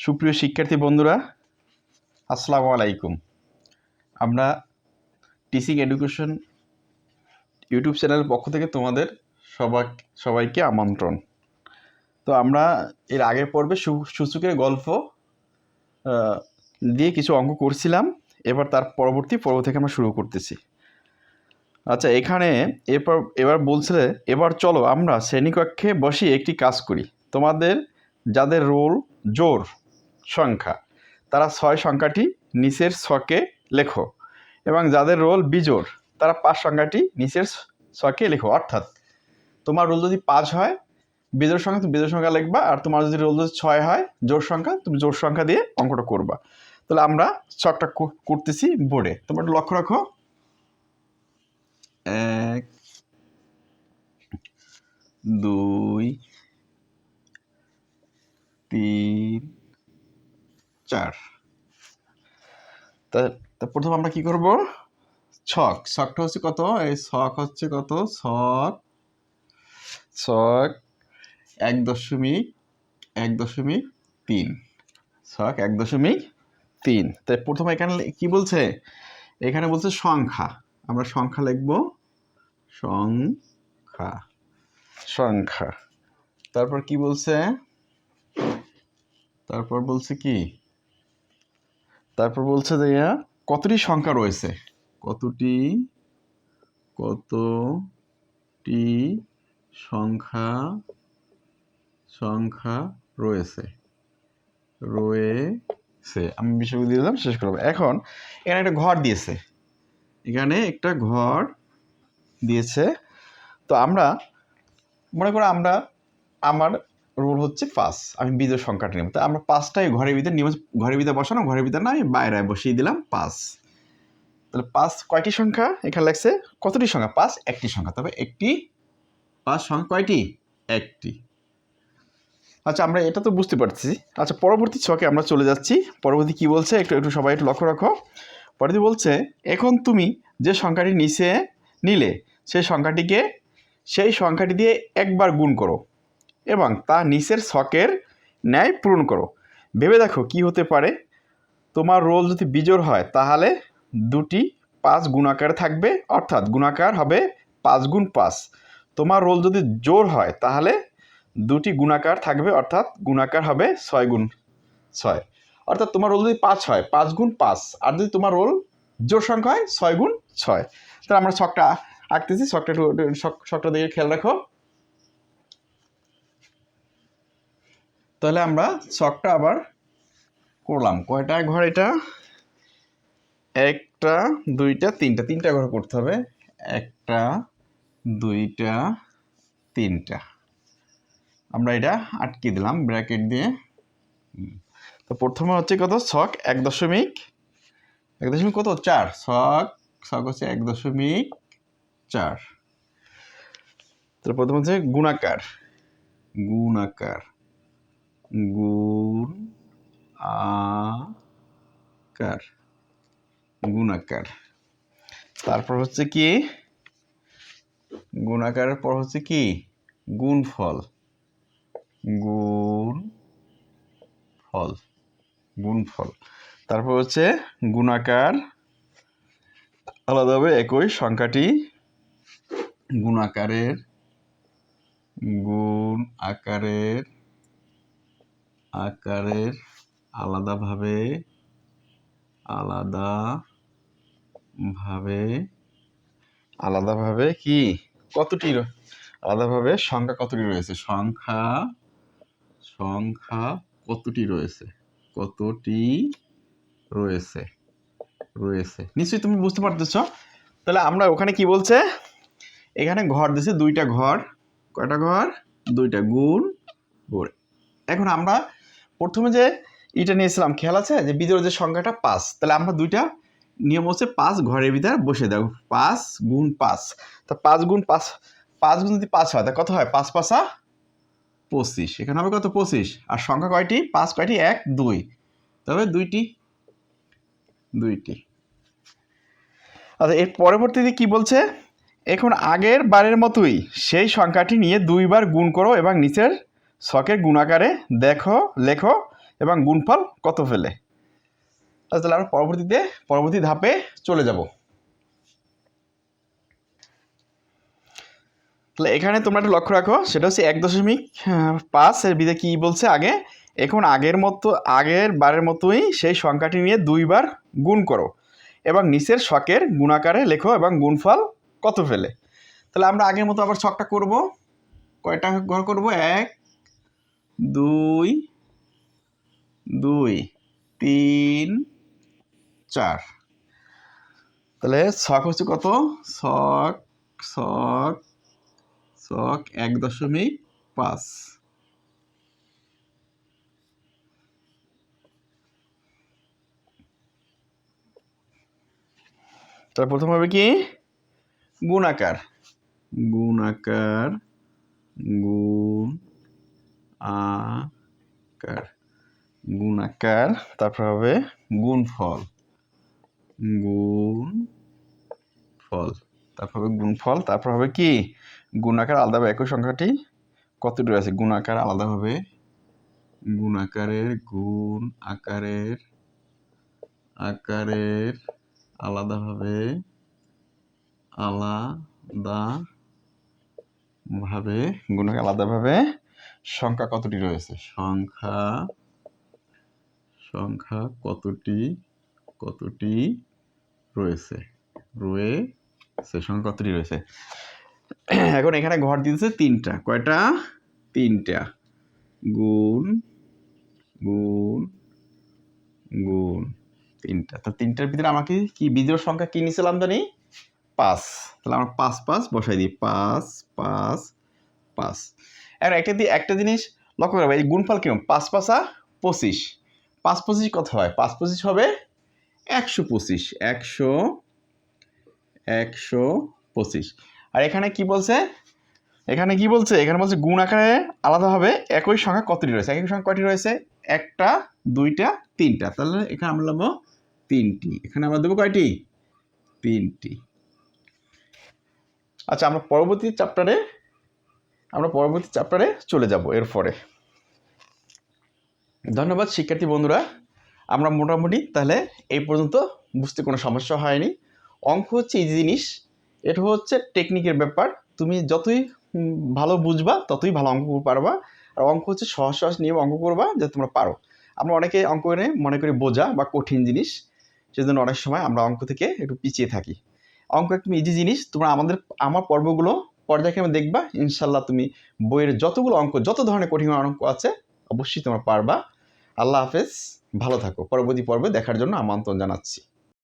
সুপ্রিয় শিক্ষার্থী বন্ধুরা, আসসালামু আলাইকুম। আমরা টিচিং এডুকেশন ইউটিউব চ্যানেলের পক্ষ থেকে তোমাদের সবাইকে আমন্ত্রণ। তো আমরা এর আগের পর্বে সূচকের গল্প দিয়ে কিছু অঙ্ক করছিলাম। এবার তার পরবর্তী পর্ব থেকে আমরা শুরু করতেছি। আচ্ছা, এখানে এবার বলছিলে, এবার চলো আমরা শ্রেণীকক্ষে বসে একটি কাজ করি। তোমাদের যাদের রোল জোর সংখ্যা তারা 6 সংখ্যাটি নিচের ছকে লেখো, এবং যাদের রোল বিজোড় তারা 5 সংখ্যাটি নিচের ছকে লেখো। অর্থাৎ তোমার রোল যদি 5 হয়, বিজোড় সংখ্যা তুমি বিজোড় সংখ্যা লিখবা, আর তোমার যদি রোল যদি 6 হয় জোড় সংখ্যা, তুমি জোড় সংখ্যা দিয়ে অঙ্কটা করবা। তাহলে আমরা ছকটা করতেছি বোর্ডে, তোমরা একটু লক্ষ্য রাখো। 1 2 3 4। তা প্রথম আমরা কি করব? ছকটা হচ্ছে কত? এই ছক হচ্ছে কত? ছক 1.1.3। ছক 1.3। তাই প্রথমে এখানে কি বলছে? এখানে বলছে সংখ্যা। আমরা সংখ্যা লিখব, সংখ্যা। তারপর কি বলছে? তারপর বলছে যে কতটি সংখ্যা রয়েছে, কতটি সংখ্যা রয়েছে। আমি বিষয় দিয়ে দিলাম, শেষ করবো। এখন এখানে একটা ঘর দিয়েছে। তো আমরা মনে করো আমার রোল হচ্ছে 5, আমি বিজোড় সংখ্যাটা নেব। তাই আমরা 5টাই ঘরের ভিতরে বসানো, ঘরের ভিতরে না, আমি বাইরে বসিয়ে দিলাম 5। তাহলে 5 কয়টি সংখ্যা এখানে লাগছে? কতটি সংখ্যা? 5 একটি সংখ্যা। তবে 5 সংখ্যা কয়টি? একটি। আচ্ছা, আমরা এটা তো বুঝতে পারছি। আচ্ছা, পরবর্তী ছকে আমরা চলে যাচ্ছি। পরবর্তী কি বলছে একটু সবাই একটু লক্ষ্য রাখো। পরবর্তী বলছে, এখন তুমি যে সংখ্যাটি নিচে নিলে সেই সংখ্যাটি দিয়ে একবার গুণ করো এবং তা নিচের ছকের ন্যায় পূরণ করো। ভেবে দেখো কি হতে পারে। তোমার রোল যদি বিজোড় হয় তাহলে দুটি 5 গুণাকারে থাকবে, অর্থাৎ গুণাকার হবে 5 গুণ 5। তোমার রোল যদি জোড় হয় তাহলে দুটি গুণাকার থাকবে, অর্থাৎ গুণাকার হবে 6 গুণ 6। অর্থাৎ তোমার রোল যদি 5 হয় 5 গুণ 5, আর যদি তোমার রোল জোড় সংখ্যা হয় 6 গুণ 6। তাহলে আমরা ছকটা আঁকতেছি। ছকটা দিকে খেয়াল রাখো। তাহলে আমরা ছকটা আবার করলাম। কয়টা ঘর এটা? 1টা 2টা 3টা। 3টা ঘর করতে হবে। 1টা 2টা 3টা। আমরা এটা আটকে দিলাম ব্র্যাকেট দিয়ে। তো প্রথমে হচ্ছে কত? ছক 1.1 কত? 4। ছক হচ্ছে 1.4। তো প্রথম হচ্ছে গুণাকার। গুণাকার। তারপর হচ্ছে কি? গুণাকারের পর হচ্ছে কি? গুণফল। তারপর হচ্ছে গুণাকার আলাদাভাবে একই সংখ্যাটি গুণ আকারের আলাদাভাবে কি কতটি আলাদাভাবে সংখ্যা কতটি রয়েছে? সংখ্যা কতটি রয়েছে নিশ্চয়ই তুমি বুঝতে পারতেছো। তাহলে আমরা ওখানে কি বলছে? এখানে ঘর দিয়েছে 2টা ঘর। কয়টা ঘর? 2টা। গুণ। এখন আমরা প্রথমে যে এটা নিয়েছিলাম, খেয়াল আছে যে বিজোড় যে সংখ্যাটা 5। তাহলে আমরা 2টা নিয়ম হচ্ছে 5 ঘরের ভিতরে বসে দাও। 5 গুণ 5। তা 5 গুণ 5 গুণ যদি 5 হয় তা কত হয়? 5 5 25। এখানে হবে কত? 25। আর সংখ্যা কয়টি? 5 কয়টি? 1 2। তবে 2টি। আচ্ছা, এর পরবর্তীতে কি বলছে? এখন আগের বারের মতোই সেই সংখ্যাটি নিয়ে 2বার গুণ করো এবং নিচের ছকের গুণাকারে লেখো এবং গুণফল কত ফেলে। তাহলে আমরা পরবর্তী ধাপে চলে যাব। তাহলে এখানে তোমরা একটা লক্ষ্য রাখো, সেটা হচ্ছে 1.5 এর বিধে কি বলছে আগে, এখন আগের বারের মতোই সেই সংখ্যাটি নিয়ে 2 বার গুণ করো এবং নিচের ছকের গুণাকারে লেখো এবং গুণফল কত ফেলে। তাহলে আমরা আগের মতো আবার ছকটা করব। কয়টা ঘর করব? 1 2 2 3 4। তাহলে ছক হচ্ছে কত? ছক ছক ছক 1.5। তাহলে প্রথম হবে কি? গুণাকার গুণ আকার, তারপর হবে গুণফল তারপর হবে কি? গুণাকার আলাদা একই সংখ্যাটি কতটি রয়েছে, গুণাকার আলাদা হবে, আকারের আলাদাভাবে সংখ্যা কতটি রয়েছে, সংখ্যা কতটি রয়েছে সংখ্যা কতটি রয়েছে। এখন এখানে ঘর দিতেছে 3টা। কয়টা? 3টা। গুণ 3টা। তো 3টার ভিতরে আমাকে কি বিজোড় সংখ্যা কি নিয়েছিলাম জানি? 5। তাহলে আমরা 5 বসাই দিই। 5 এখন একটা জিনিস লক্ষ্য করবে, এই গুণফল কিরকম? 5 5 25। 5 25 কত হয়? 5 25 হবে 125। 125। আর এখানে কি বলছে? এখানে বলছে গুণ আকারে আলাদাভাবে একই সংখ্যা কতটি রয়েছে। একই সংখ্যা কয়টি রয়েছে? 1টা 2টা 3টা। তাহলে এখানে আমরা নেবো 3টি। এখানে আমরা দেবো কয়টি? 3টি। আচ্ছা, আমরা পরবর্তী চ্যাপ্টারে চলে যাব এরপরে। ধন্যবাদ শিক্ষার্থী বন্ধুরা। আমরা মোটামুটি তাহলে এই পর্যন্ত বুঝতে কোনো সমস্যা হয়নি। অঙ্ক হচ্ছে এই জিনিস, এটা হচ্ছে টেকনিকের ব্যাপার। তুমি যতই ভালো বুঝবা ততই ভালো অঙ্ক পারবা। আর অঙ্ক হচ্ছে সহজ নিয়ম অঙ্ক করবা যাতে তোমরা পারো। আমরা অনেকে অঙ্ক মনে করি বোঝা বা কঠিন জিনিস, সেজন্য অনেক সময় আমরা অঙ্ক থেকে একটু পিছিয়ে থাকি। অঙ্ক একদম ইজি জিনিস। তোমরা আমার পর্বগুলো পর্যায়ক্রমে দেখবা, ইনশাল্লাহ তুমি বইয়ের যতগুলো অঙ্ক, যত ধরনের কঠিন অঙ্ক আছে অবশ্যই তোমরা পারবা। আল্লাহ হাফেজ, ভালো থাকো। পরবর্তী পর্বে দেখার জন্য আমন্ত্রণ জানাচ্ছি।